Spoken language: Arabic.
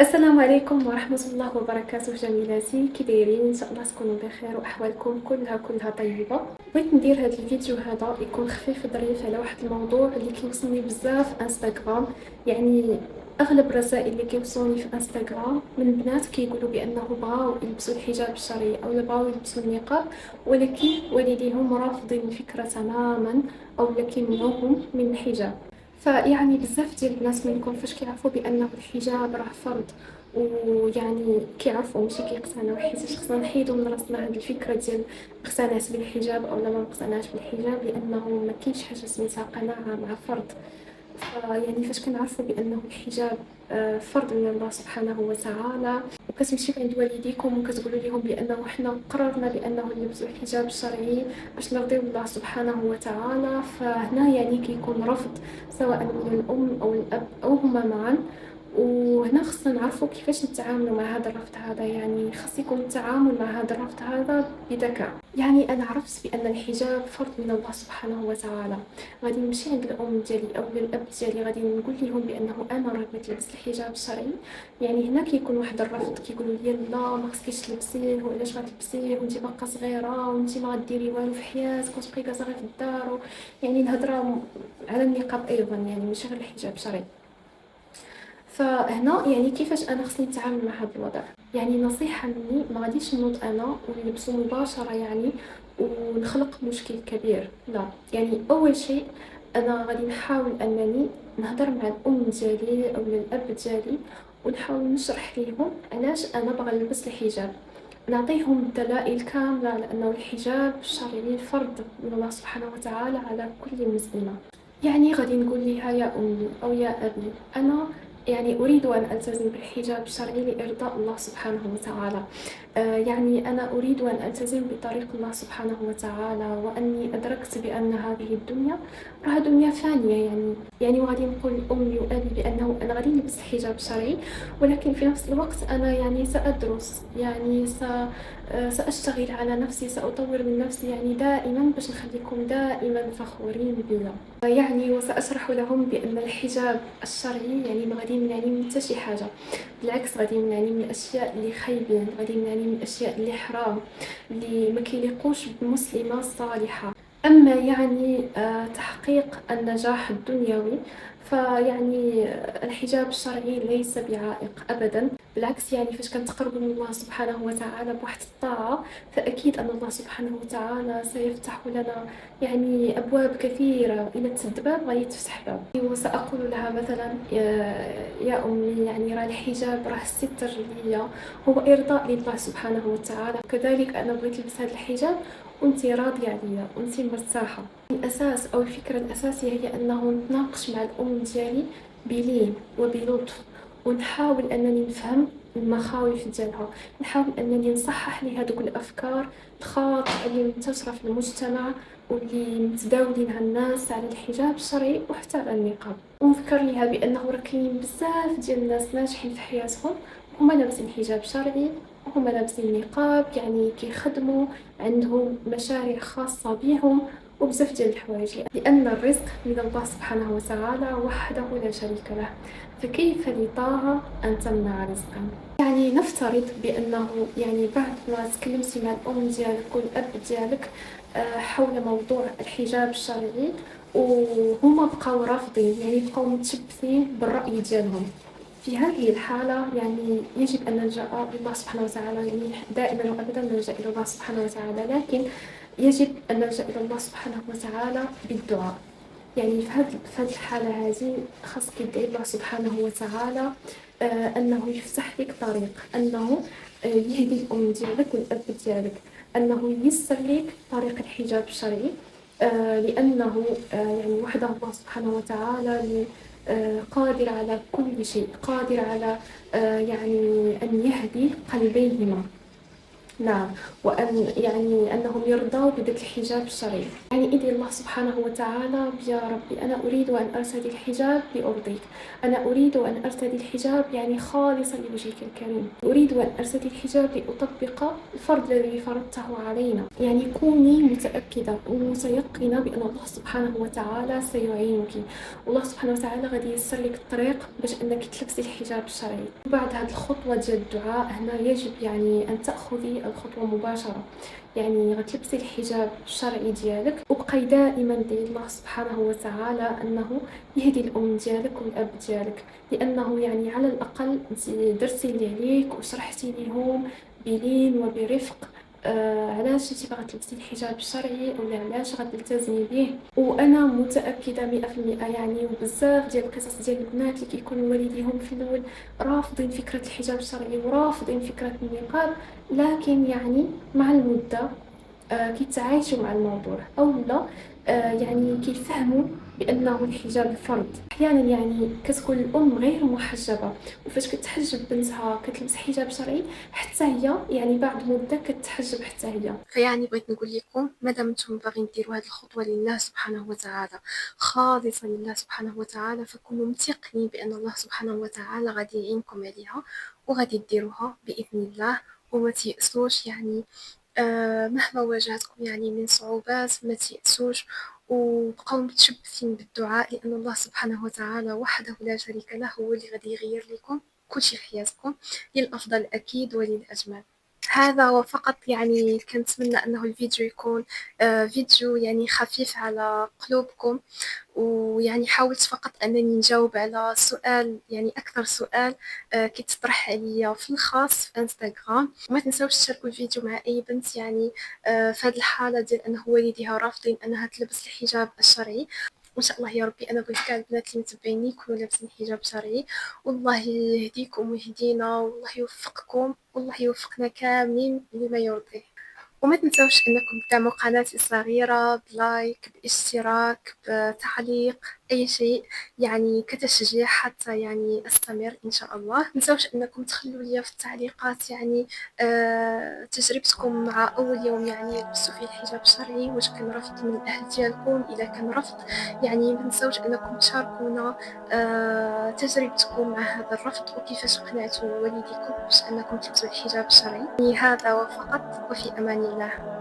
السلام عليكم ورحمة الله وبركاته جميلاتي، كي دايرين؟ ان شاء الله تكونوا بخير واحوالكم كلها طيبه. بغيت ندير هذا الفيديو هذا يكون خفيف ظريف على واحد الموضوع اللي كيوصلني بزاف في انستغرام. يعني اغلب الرسائل اللي كيوصلوني في انستغرام من بنات كيقولوا بانه بغاو يلبسوا الحجاب الشرعي او بغاو يلبسوا النقاب، ولكن والديهم رافضين الفكره تماما او كيمنعوهم من الحجاب. فيعني بزاف ديال الناس منكم فاش كيعرفوا بانه الحجاب راه فرض، ويعني كيعرفوا ماشي كيقتنعوا، حيت خصنا نحيدوا من راسنا هاد الفكره ديال اقتنعت بالحجاب او لا ما اقتنعتش بالحجاب، لانه ما كاينش حاجه سميتها قناعه مع فرض. فيعني فاش كنعرفوا بانه الحجاب فرض من الله سبحانه وتعالى، وكتمشيو عند والديكم وكتقولوا لهم بانه حنا قررنا بانه نلبسوا الحجاب الشرعي باش نرضيو الله سبحانه وتعالى، فهنا يعني كيكون رفض سواء من الام او الاب او هما معا. وهنا خصنا نعرفوا كيفاش نتعاملوا مع هذا الرفض هذا، يعني خص يكون التعامل مع هذا الرفض هذا بذكاء. يعني انا عرفت بان الحجاب فرض من الله سبحانه وتعالى، غادي نمشي عند الام ديالي او الاب ديالي، غادي نقول لهم بانه انا راه بغيت نلبس الحجاب الشرعي. يعني هنا كيكون واحد الرفض، كيقولوا لي لا ما خصكيش تلبسيه، وعلاش غتلبسيه وانت باقا صغيره وانت ما غديري والو في حياتك وتبقي كازا غير في الدار. يعني الهضره على النقاب ايضا، يعني ماشي غير الحجاب الشرعي. فهنا يعني كيفاش انا خصني نتعامل مع هذا الوضع؟ يعني نصيحه مني، ما غاديش نوض انا ونلبسو مباشره يعني ونخلق مشكل كبير، لا. يعني اول شيء انا غادي نحاول انني نهضر مع الام ديالي او الاب ديالي، ونحاول نشرح ليهم علاش انا باغا نلبس الحجاب، نعطيهم الدلائل كامله على انه الحجاب الشرعي فرض من الله سبحانه وتعالى على كل مسلمه. يعني غادي نقول لها يا امي او يا ابي، انا يعني أريد أن ألتزم بالحجاب الشرعي لإرضاء الله سبحانه وتعالى. يعني أنا أريد أن ألتزم بطريق الله سبحانه وتعالى، وأني أدركت بأن هذه الدنيا راها دنيا فانية. يعني وغادي نقول لأمي وأبي بأنه أنا غادي نلبس الحجاب الشرعي، ولكن في نفس الوقت أنا يعني سأدرس، يعني سأشتغل على نفسي، سأطور من نفسي يعني دائما باش نخليكم دائما فخورين بيا. يعني وسأشرح لهم بأن الحجاب الشرعي يعني ما غادي يمنعني من حتى شي حاجة، بالعكس غادي يمنعني من الأشياء اللي خايبين، غادي يمنعني من الأشياء اللي حرام، اللي ما كيليقوش بمسلمة صالحة. أما يعني تحقيق النجاح الدنيوي، فيعني الحجاب الشرعي ليس بعائق أبدا، بالعكس. يعني فاش كنتقربوا من الله سبحانه وتعالى بواحد الطاعة، فأكيد أن الله سبحانه وتعالى سيفتح لنا يعني أبواب كثيرة، إلى تسد باب غادي يتفتح باب. وسأقول لها مثلا يا أمي، يعني راه الحجاب راه الستر ليا، هو إرضاء لله سبحانه وتعالى، كذلك أنا بغيت نلبس هذا الحجاب وانت راضية عليا وانت مرتاحة. الأساس أو الفكرة الأساسية هي أنه نتناقش مع الأم ديالي بلين وبلطف، ونحاول أنني نفهم المخاوف ديالها، نحاول أنني نصحح لها دوك الأفكار الخاطئة اللي منتشرة في المجتمع واللي متداولينها الناس على الحجاب الشرعي وحتى على النقاب. ونفكر لها بأنه راه كاينين بزاف ديال الناس ناجحين في حياتهم هما لابسين حجاب شرعي وهما لابسين نقاب، يعني كيخدموا، عندهم مشاريع خاصة بهم وبزاف ديال الحوايج، لأن الرزق من الله سبحانه وتعالى وحده لا شريك له، فكيف لطاعة أن تمنع رزقا؟ يعني نفترض بأنه يعني بعد ما تكلمتي مع الأم ديالك والأب ديالك حول موضوع الحجاب الشرعي وهما بقاو رافضين، يعني بقاو متشبثين بالرأي ديالهم، في هذه الحالة يعني يجب أن نلجأ إلى الله سبحانه وتعالى. يعني دائما وأبدا نلجأ إلى الله سبحانه وتعالى، لكن يجب أن نلجأ إلى الله سبحانه وتعالى بالدعاء. يعني في هذه الحالة هذه خاصك تدعي الله سبحانه وتعالى أنه يفتح لك طريق، أنه يهدي الأم ديالك والأب ديالك، أنه ييسر لك طريق الحجاب الشرعي، لأنه يعني وحده الله سبحانه وتعالى قادر على كل شيء، قادر على يعني أن يهدي قلبيهما. نعم، وأن يعني أنهم يرضوا بداك الحجاب الشرعي، يعني إذ الله سبحانه وتعالى يا ربي أنا أريد أن أرتدي الحجاب لأرضيك، أنا أريد أن أرتدي الحجاب يعني خالصًا لوجهك الكريم، أريد أن أرتدي الحجاب لأطبق الفرض الذي فرضته علينا، يعني كوني متأكدة ومتيقنة بأن الله سبحانه وتعالى سيعينك، والله سبحانه وتعالى غادي ييسر لك الطريق باش أنك تلبسي الحجاب الشرعي. وبعد هاد الخطوة ديال الدعاء هنا يجب يعني أن تأخذي الخطوة مباشرة، يعني غتلبسي الحجاب الشرعي ديالك وبقاي دائما دعي الله سبحانه وتعالى أنه يهدي الأم ديالك والأب ديالك، لأنه يعني على الأقل انت درتي اللي عليك وشرحتي ليهم بلين وبرفق علاش انت باغا تلبسي الحجاب الشرعي ولا علاش غتلتزمي به. وانا متاكده 100% يعني، وبزاف ديال القصص ديال البنات اللي كيكونوا والديهم في الاول رافضين فكره الحجاب الشرعي ورافضين فكره النقاب، لكن يعني مع المده كيتعايشوا مع الموضوع أولا يعني كيفهموا بأنه الحجاب فرض. أحيانا يعني كتكون الأم غير محجبة وفاش كتحجب بنتها كتلبس حجاب شرعي حتى هي يعني بعد مدة كتحجب حتى هي. فيعني بغيت نقول لكم مادام نتوما باغيين ديروا هذه الخطوة لله سبحانه وتعالى خالصة لله سبحانه وتعالى فكونوا متيقنين بأن الله سبحانه وتعالى غادي يعينكم عليها وغادي ديروها بإذن الله وما تيأسوش يعني مهما واجهتكم يعني من صعوبات ما تيأسوش وبقاو متشبثين بالدعاء لأن الله سبحانه وتعالى وحده لا شريك له هو اللي غادي يغير لكم كل شيء في حياتكم للأفضل أكيد وللأجمل. هذا وفقط يعني كنتمنى أنه الفيديو يكون فيديو يعني خفيف على قلوبكم ويعني حاولت فقط أنني نجاوب على سؤال يعني أكثر سؤال كيتطرح عليا في الخاص في انستغرام وما تنساوش تشاركوا الفيديو مع أي بنت يعني في هذه الحالة ديال أنه والديها رافضين أنها تلبس الحجاب الشرعي. وان شاء الله يا ربي انا بغيت كاع البنات اللي متبعيني يكونوا لابسين حجاب شرعي والله يهديكم ويهدينا والله يوفقكم والله يوفقنا كاملين لما يرضيه. وما تنسوش انكم تدعموا قناتي الصغيرة بلايك باشتراك بتعليق اي شيء يعني كتشجيع حتى يعني استمر ان شاء الله. ما تنسوش انكم تخلوا لي في التعليقات يعني تجربتكم مع اول يوم يعني لبسوا فيه الحجاب الشرعي واش كان رفض من الاهل ديالكم اذا كان رفض يعني ما تنسوش انكم تشاركونا تجربتكم مع هذا الرفض وكيفاش قنعتوا والديكم باش انكم تلبسوا الحجاب الشرعي. هذا وفقط وفي امان الله.